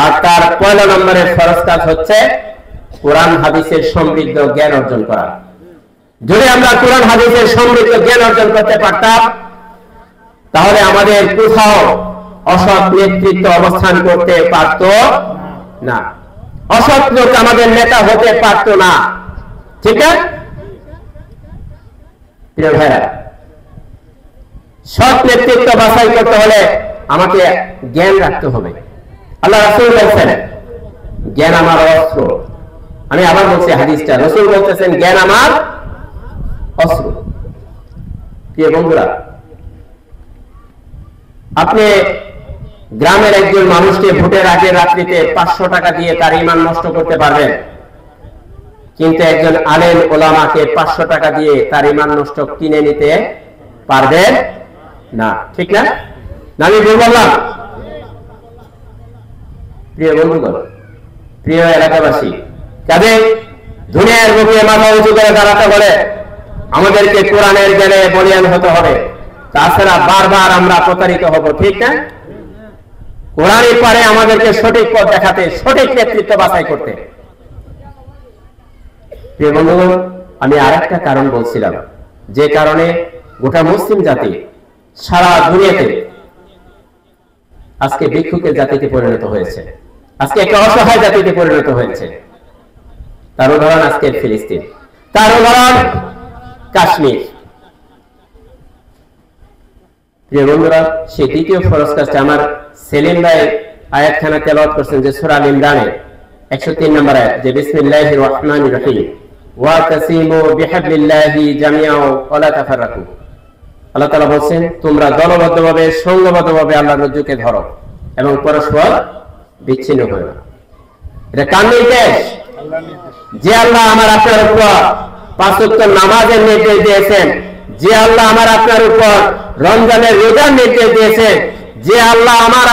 আর তার পয়লা নম্বরের ফরজ কাজ হচ্ছে কোরআন হাদিসের সমৃদ্ধ জ্ঞান অর্জন করা। যদি আমরা কোরআন হাদিসের সমৃদ্ধ জ্ঞান অর্জন করতে পারতাম, তাহলে আমাদের কোথাও অসৎ নেতৃত্ব অবস্থান করতে পারত না, অসৎ লোক আমাদের নেতা হতে পারত না। ঠিক আছে প্রিয় ভাইরা, সৎ নেতৃত্ব বাছাই করতে হলে আমাকে জ্ঞান রাখতে হবে। আল্লাহ রাসূল বলেছেন, জ্ঞান আমার অস্ত্র। আমি আবার বলছি হাদিসটা, রাসূল বলতেছেন জ্ঞান আমার অস্ত্র। প্রিয় বন্ধুরা, আপনি গ্রামের একজন মানুষকে ভোটের আগে রাত্রিতে 500 টাকা দিয়ে তার ঈমান নষ্ট করতে পারবেন, কিন্তু একজন আলেম ওলামাকে 500 টাকা দিয়ে তার ঈমান নষ্ট কিনে নিতে পারবেন না। ঠিক না? আমি ভুল বললাম? প্রিয় বন্ধুগণ, প্রিয় এলাকাবাসী, কাজে দুনিয়ার বুকে মাথা উঁচু করে দাঁড়াতে বলে আমাদেরকে কোরআনের জ্ঞানে বলিয়ান হতে হবে, তাছাড়া বারবার আমরা প্রতারিত হব। ঠিক না? কোরআনই পারে আমাদেরকে সঠিক পথ দেখাতে, সঠিক নেতৃত্ব বাছাই করতে। প্রিয় বন্ধুগণ, আমি আরেকটা কারণ বলছিলাম, যে কারণে গোটা মুসলিম জাতি সারা দুনিয়াতে আজকে ভিক্ষুকের জাতিতে পরিণত হয়েছে, আজকে একটা অসহায় জাতিতে পরিণত হয়েছে। তার উদাহরণ আজকের ফিলিস্তিন, তার উদাহরণ কাশ্মীর। প্রিয় বন্ধুরা, সেই দ্বিতীয় ফরজ কাজটা আমার সেলিম ভাই আয়াতখানা তেলাওয়াত করছেন, যে সূরা আল ইমরানের 103 নম্বর আয়াত, যে বিসমিল্লাহির রহমানির রহিম ওয়াতাসিমু বিহাবলিল্লাহি জামিআও ওয়া লা তাফাররাকু। আল্লাহ তাআলা বলেন, তোমরা দলবদ্ধভাবে সংঘবদ্ধভাবে আল্লাহর রজ্জুকে ধরো এবং পরস্পর বিচ্ছিন্ন করো না। এটা কার নির্দেশ? যে আল্লাহ আমার আপনার উপর 5 ওয়াক্ত নামাজের নির্দেশ দিয়েছেন, যে আল্লাহ আমার আপনার উপর রমজানের রোজার নির্দেশ দিয়েছেন, যে আল্লাহ আমার